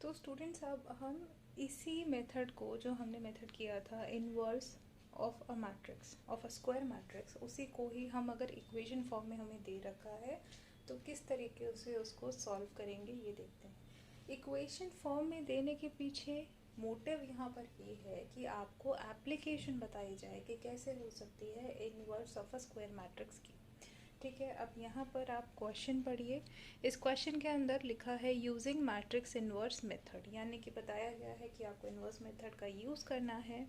तो स्टूडेंट्स अब हम इसी मेथड को जो हमने मेथड किया था inverse of a matrix of a square matrix, उसी को ही हम अगर इक्वेशन फॉर्म में हमें दे रखा है तो किस तरीके से उसको सॉल्व करेंगे ये देखते हैं। इक्वेशन फॉर्म में देने के पीछे मोटिव यहाँ पर ये है कि आपको एप्लीकेशन बताई जाए कि कैसे हो सकती है inverse of a square matrix की। ठीक है, अब यहाँ पर आप क्वेश्चन पढ़िए। इस क्वेश्चन के अंदर लिखा है यूजिंग मैट्रिक्स इन्वर्स मेथड, यानी कि बताया गया है कि आपको इन्वर्स मेथड का यूज़ करना है।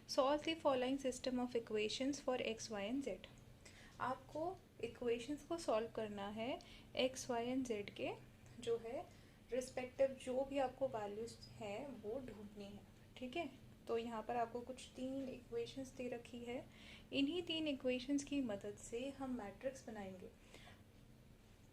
Solve the following system of equations for x y and z. आपको इक्वेशंस को सॉल्व करना है एक्स वाई एंड जेड के जो है रिस्पेक्टिव जो भी आपको वैल्यूज हैं वो ढूंढनी है। ठीक है, तो यहाँ पर आपको कुछ 3 इक्वेशंस दे रखी है। इन्हीं 3 इक्वेशंस की मदद से हम मैट्रिक्स बनाएंगे।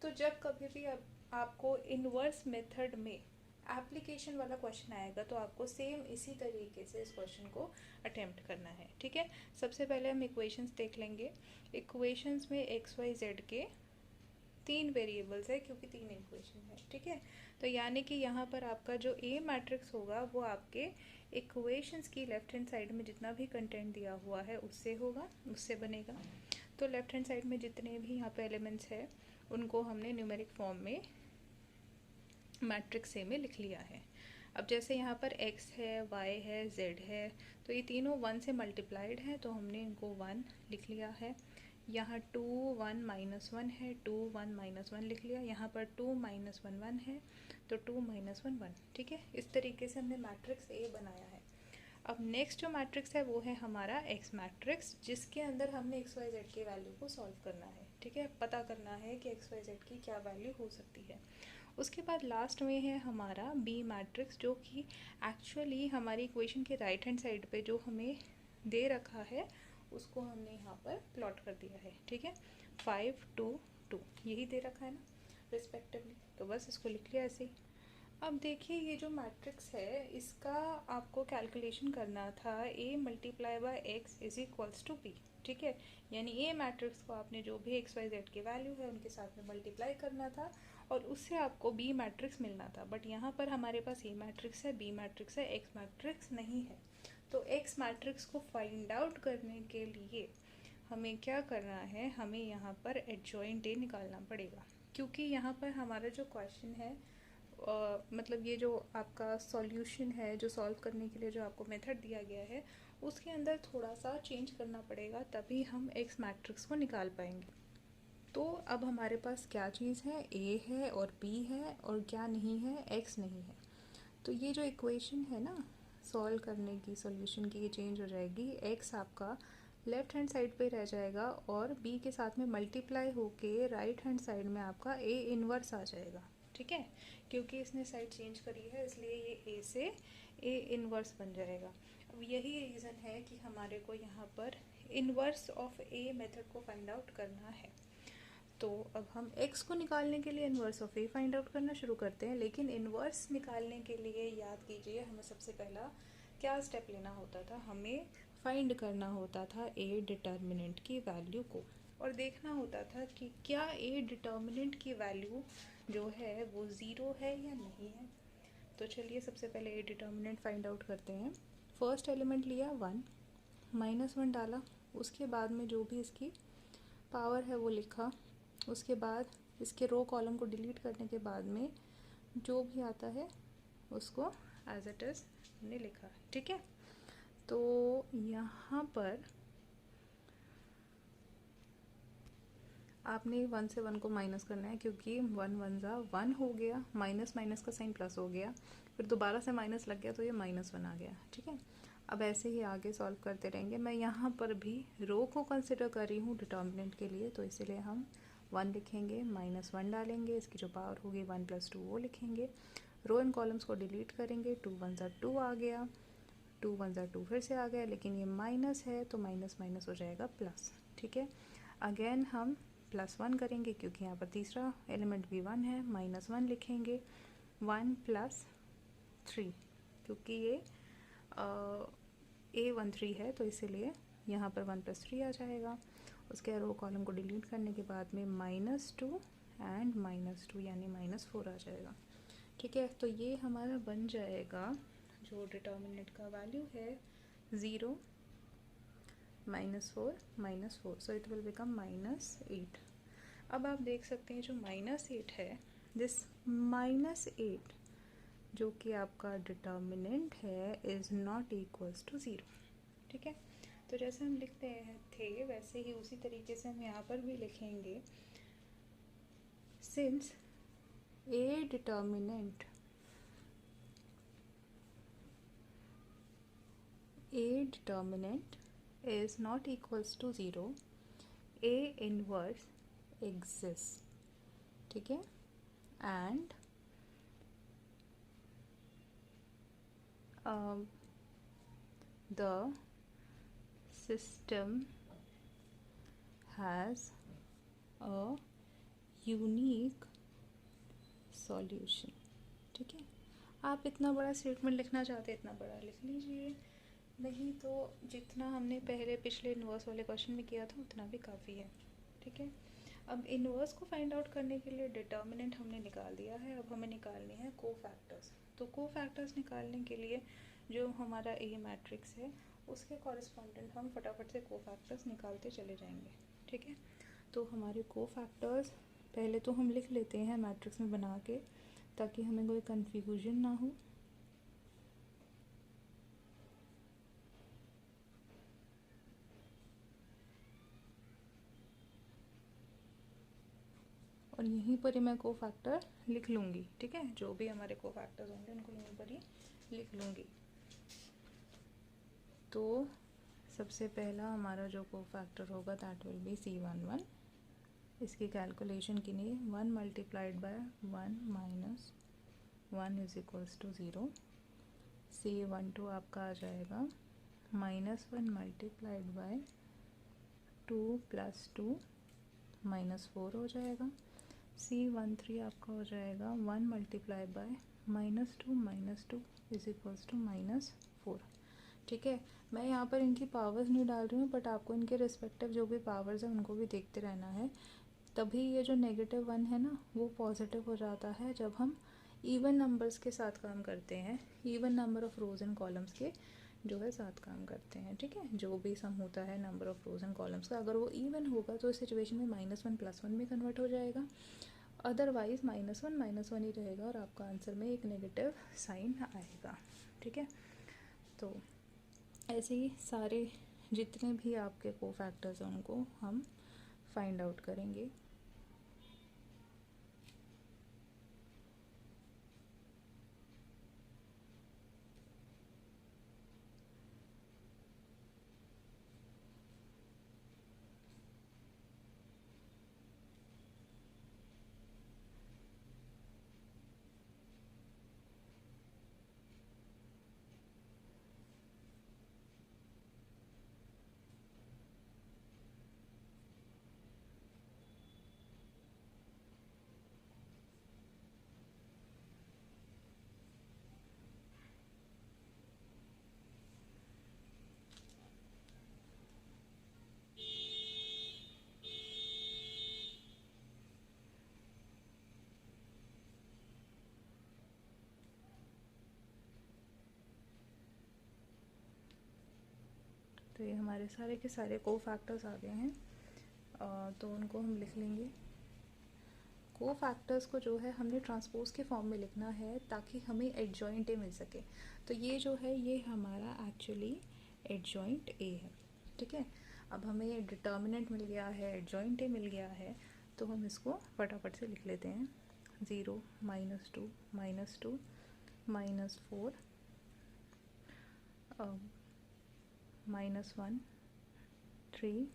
तो जब कभी भी आपको इन्वर्स मेथड में एप्लीकेशन वाला क्वेश्चन आएगा तो आपको सेम इसी तरीके से इस क्वेश्चन को अटेम्प्ट करना है। ठीक है, सबसे पहले हम इक्वेशंस देख लेंगे। इक्वेशंस में एक्स वाई जेड के 3 वेरिएबल्स है क्योंकि 3 इक्वेशन है। ठीक है, तो यानी कि यहाँ पर आपका जो ए मैट्रिक्स होगा वो आपके इक्वेशंस की लेफ्ट हैंड साइड में जितना भी कंटेंट दिया हुआ है उससे होगा, उससे बनेगा। तो लेफ्ट हैंड साइड में जितने भी यहाँ पे एलिमेंट्स है उनको हमने न्यूमेरिक फॉर्म में मैट्रिक्स ए में लिख लिया है। अब जैसे यहाँ पर x है, y है, z है, तो ये तीनों 1 से मल्टीप्लाइड है तो हमने इनको 1 लिख लिया है। यहाँ 2 1 -1 है, 2 1 -1 लिख लिया। यहाँ पर 2 -1 1 है तो 2 -1 1। ठीक है, इस तरीके से हमने मैट्रिक्स ए बनाया है। अब नेक्स्ट जो मैट्रिक्स है वो है हमारा एक्स मैट्रिक्स, जिसके अंदर हमने एक्स वाई जेड के वैल्यू को सॉल्व करना है। ठीक है, पता करना है कि एक्स वाई जेड की क्या वैल्यू हो सकती है। उसके बाद लास्ट में है हमारा बी मैट्रिक्स, जो कि एक्चुअली हमारी इक्वेशन के राइट हैंड साइड पे जो हमें दे रखा है उसको हमने यहाँ पर प्लॉट कर दिया है। ठीक है, 5 2 2 यही दे रखा है ना रिस्पेक्टिवली, तो बस इसको लिख लिया ऐसे ही। अब देखिए ये जो मैट्रिक्स है इसका आपको कैलकुलेशन करना था a multiply by x is equals to b. ठीक है, यानी ए मैट्रिक्स को आपने जो भी एक्स वाई जेड के वैल्यू है उनके साथ में मल्टीप्लाई करना था और उससे आपको बी मैट्रिक्स मिलना था। बट यहाँ पर हमारे पास ए मैट्रिक्स है, बी मैट्रिक्स है, एक्स मैट्रिक्स नहीं है। तो एक्स मैट्रिक्स को फाइंड आउट करने के लिए हमें क्या करना है, हमें यहाँ पर एडजॉइंट ए निकालना पड़ेगा, क्योंकि यहाँ पर हमारा जो क्वेश्चन है मतलब ये जो आपका सॉल्यूशन है, जो सॉल्व करने के लिए जो आपको मेथड दिया गया है उसके अंदर थोड़ा सा चेंज करना पड़ेगा, तभी हम एक्स मैट्रिक्स को निकाल पाएंगे। तो अब हमारे पास क्या चीज़ है, ए है और बी है, और क्या नहीं है, एक्स नहीं है। तो ये जो इक्वेशन है ना सॉल्व करने की, सॉल्यूशन की, ये चेंज हो जाएगी। एक्स आपका लेफ्ट हैंड साइड पे रह जाएगा और बी के साथ में मल्टीप्लाई होके राइट हैंड साइड में आपका ए इन्वर्स आ जाएगा। ठीक है, क्योंकि इसने साइड चेंज करी है इसलिए ये ए से ए इन्वर्स बन जाएगा। अब यही रीज़न है कि हमारे को यहाँ पर इन्वर्स ऑफ ए मेथड को फाइंड आउट करना है। तो अब हम x को निकालने के लिए inverse of a find out करना शुरू करते हैं। लेकिन इन्वर्स निकालने के लिए याद कीजिए हमें सबसे पहला क्या स्टेप लेना होता था, हमें फाइंड करना होता था a डिटर्मिनेंट की वैल्यू को, और देखना होता था कि क्या a डिटर्मिनेंट की वैल्यू जो है वो ज़ीरो है या नहीं है। तो चलिए सबसे पहले a डिटर्मिनेंट फाइंड आउट करते हैं। फर्स्ट एलिमेंट लिया 1, -1 डाला, उसके बाद में जो भी इसकी पावर है वो लिखा, उसके बाद इसके रो कॉलम को डिलीट करने के बाद में जो भी आता है उसको एज इट इज़ हमने लिखा है। ठीक है, तो यहाँ पर आपने 1 से 1 को माइनस करना है, क्योंकि 1 1 ज़ा 1 हो गया, माइनस माइनस का साइन प्लस हो गया, फिर दोबारा से माइनस लग गया तो ये -1 आ गया। ठीक है, अब ऐसे ही आगे सॉल्व करते रहेंगे। मैं यहाँ पर भी रो को कंसिडर कर रही हूँ डिटर्मिनेंट के लिए, तो इसीलिए हम 1 लिखेंगे, -1 डालेंगे, इसकी जो पावर होगी 1 + 2 वो लिखेंगे, रो एंड कॉलम्स को डिलीट करेंगे। 2 1 ज़ा 2 आ गया, 2 1 ज़ा 2 फिर से आ गया, लेकिन ये माइनस है तो माइनस माइनस हो जाएगा प्लस। ठीक है, अगेन हम +1 करेंगे क्योंकि यहाँ पर तीसरा एलिमेंट भी 1 है, -1 लिखेंगे, 1 + 3 क्योंकि ये A13 है तो इसीलिए यहाँ पर 1 + 3 आ जाएगा। उसके रो कॉलम को डिलीट करने के बाद में -2 एंड -2 यानी -4 आ जाएगा। ठीक है, तो ये हमारा बन जाएगा, जो डिटर्मिनेंट का वैल्यू है 0 -4 सो इट विल बिकम -8। अब आप देख सकते हैं जो -8 है, दिस -8 जो कि आपका डिटर्मिनेंट है इज़ नॉट इक्वल्स टू 0। ठीक है, तो जैसे हम लिखते हैं थे वैसे ही उसी तरीके से हम यहाँ पर भी लिखेंगे, since A determinant is not equals to 0, A inverse exists। ठीक है, and the system has a unique solution। ठीक है, आप इतना बड़ा स्टेटमेंट लिखना चाहते हैं इतना बड़ा लिख लीजिए, नहीं तो जितना हमने पहले पिछले इन्वर्स वाले क्वेश्चन में किया था उतना भी काफ़ी है। ठीक है, अब इन्वर्स को फाइंड आउट करने के लिए डिटर्मिनेंट हमने निकाल दिया है, अब हमें निकालने हैं कोफैक्टर्स। तो कोफैक्टर्स निकालने के लिए जो हमारा ए मैट्रिक्स है उसके कॉरेस्पॉन्डेंट हम फटाफट से कोफैक्टर्स निकालते चले जाएंगे। ठीक है, तो हमारे कोफैक्टर्स पहले तो हम लिख लेते हैं मैट्रिक्स में बना के, ताकि हमें कोई कन्फ्यूजन ना हो। और यहीं पर ही मैं कोफैक्टर लिख लूँगी। ठीक है, जो भी हमारे कोफैक्टर्स होंगे उनको यहीं पर ही लिख लूँगी। तो सबसे पहला हमारा जो कोफैक्टर होगा दैट विल बी C11। इसकी कैलकुलेशन के लिए 1 multiplied by 1 minus 1 is equals to 0। C12 आपका आ जाएगा -1 मल्टीप्लाइड बाय 2 + 2 -4 हो जाएगा। C13 आपका हो जाएगा 1 multiply by -2 is equals to -4। ठीक है, मैं यहाँ पर इनकी पावर्स नहीं डाल रही हूँ, बट आपको इनके रिस्पेक्टिव जो भी पावर्स हैं उनको भी देखते रहना है। तभी ये जो -1 है ना वो पॉजिटिव हो जाता है जब हम इवन नंबर्स के साथ काम करते हैं, even number of rose and columns के जो है साथ काम करते हैं। ठीक है, जो भी सम होता है number of rose and columns का, अगर वो इवन होगा तो इस सिचुएशन में -1 +1 में कन्वर्ट हो जाएगा, अदरवाइज -1 ही रहेगा और आपका आंसर में एक नेगेटिव साइन आएगा। ठीक है, तो ऐसे ही सारे जितने भी आपके कोफैक्टर्स हैं उनको हम फाइंड आउट करेंगे। तो ये हमारे सारे के सारे कोफैक्टर्स आ गए हैं, तो उनको हम लिख लेंगे। कोफैक्टर्स को जो है हमने ट्रांसपोज के फॉर्म में लिखना है ताकि हमें एडजॉइंट ए मिल सके। तो ये जो है ये हमारा एक्चुअली एडजॉइंट ए है। ठीक है, अब हमें ये डिटर्मिनेंट मिल गया है, एडजॉइंट ए मिल गया है, तो हम इसको फटाफट से लिख लेते हैं। 0 -2 -2 -4 -1 3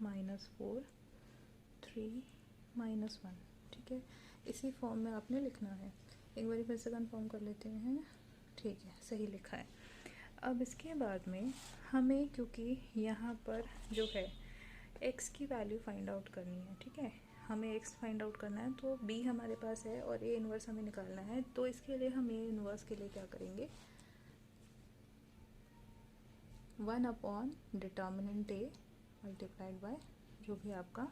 -4 3 -1। ठीक है, इसी फॉर्म में आपने लिखना है। एक बार फिर से कंफर्म कर लेते हैं। ठीक है, सही लिखा है। अब इसके बाद में हमें, क्योंकि यहाँ पर जो है x की वैल्यू फाइंड आउट करनी है। ठीक है, हमें x फाइंड आउट करना है, तो b हमारे पास है और a इन्वर्स हमें निकालना है। तो इसके लिए हम a इन्वर्स के लिए क्या करेंगे, 1 डिटर्मिनेंट a मल्टीप्लाइड बाय जो भी आपका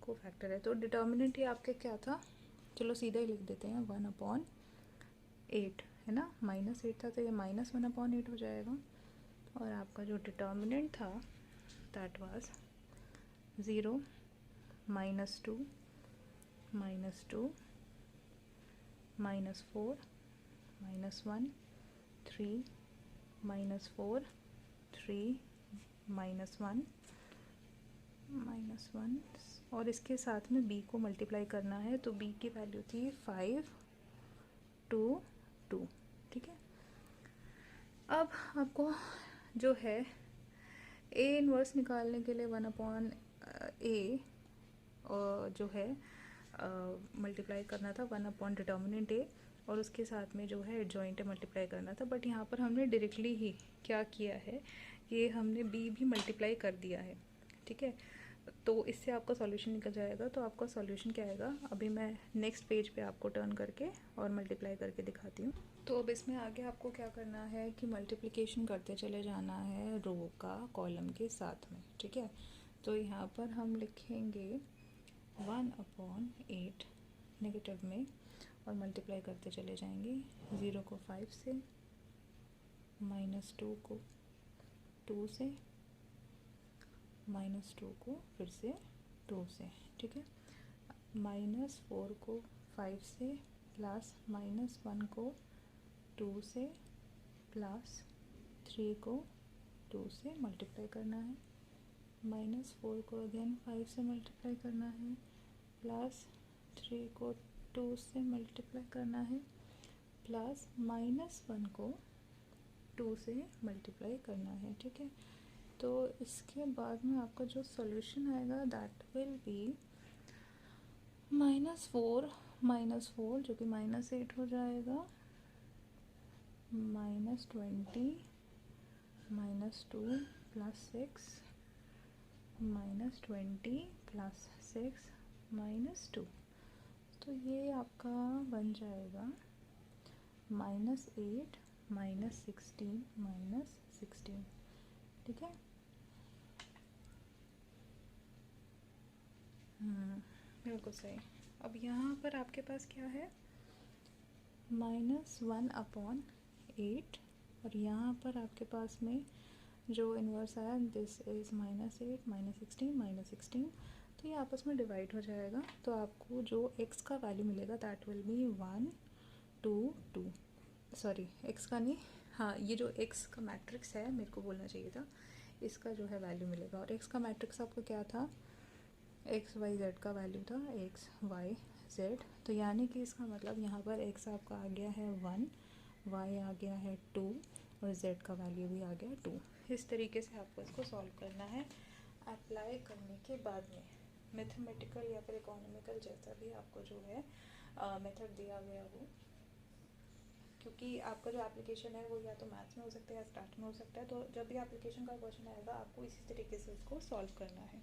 कोफैक्टर है। तो डिटर्मिनेंट ये आपके क्या था, चलो सीधा ही लिख देते हैं, 1 8 है ना, -8 था तो ये -1/8 हो जाएगा। और आपका जो डिटर्मिनेंट था दैट वाज 0 -2 -2 -4 -1 3 -4 3 -1 -1 और इसके साथ में b को मल्टीप्लाई करना है तो b की वैल्यू थी 5 2 2। ठीक है, अब आपको जो है a इन्वर्स निकालने के लिए 1/a जो है मल्टीप्लाई करना था 1/ डिटर्मिनेंट a और उसके साथ में जो है एडजॉइंट मल्टीप्लाई करना था। बट यहाँ पर हमने डायरेक्टली ही क्या किया है कि हमने b भी मल्टीप्लाई कर दिया है। ठीक है, तो इससे आपका सॉल्यूशन निकल जाएगा। तो आपका सॉल्यूशन क्या आएगा, अभी मैं नेक्स्ट पेज पे आपको टर्न करके और मल्टीप्लाई करके दिखाती हूँ। तो अब इसमें आगे आपको क्या करना है कि मल्टीप्लिकेशन करते चले जाना है रो का कॉलम के साथ में। ठीक है, तो यहाँ पर हम लिखेंगे 1/8 नेगेटिव में और मल्टीप्लाई करते चले जाएंगे। 0 को 5 से, -2 को 2 से, -2 को फिर से 2 से। ठीक है, -4 को 5 से, प्लस -1 को 2 से, प्लस 3 को 2 से मल्टीप्लाई करना है। -4 को अगेन 5 से मल्टीप्लाई करना है, प्लस 3 को 2 से मल्टीप्लाई करना है, प्लस -1 को 2 से मल्टीप्लाई करना है। ठीक है, तो इसके बाद में आपका जो सॉल्यूशन आएगा दैट विल बी -4 जो कि -8 हो जाएगा, -20 -2 + 6 -20 + 6 -2। तो ये आपका बन जाएगा -8 -16 -16। ठीक है, बिल्कुल सही। अब यहाँ पर आपके पास क्या है, -1/8 और यहाँ पर आपके पास में जो इन्वर्स आया दिस इज़ -8 -16 -16। तो ये आपस में डिवाइड हो जाएगा। तो आपको जो x का वैल्यू मिलेगा that will be 1 2 2। Sorry, x का नहीं, हाँ ये जो x का मैट्रिक्स है मेरे को बोलना चाहिए था, इसका जो है वैल्यू मिलेगा। और x का मैट्रिक्स आपका क्या था, x y z का वैल्यू था x y z। तो यानी कि इसका मतलब यहाँ पर x आपका आ गया है 1, y आ गया है 2 और z का वैल्यू भी आ गया 2। इस तरीके से आपको इसको सॉल्व करना है। अप्लाई करने के बाद में मैथमेटिकल या फिर इकोनॉमिकल जैसा भी आपको जो है मेथड दिया गया हो, क्योंकि आपका जो एप्लीकेशन है वो या तो मैथ्स में हो सकता है या स्टार्ट में हो सकता है। तो जब भी एप्लीकेशन का क्वेश्चन आएगा आपको इसी तरीके से उसको सॉल्व करना है।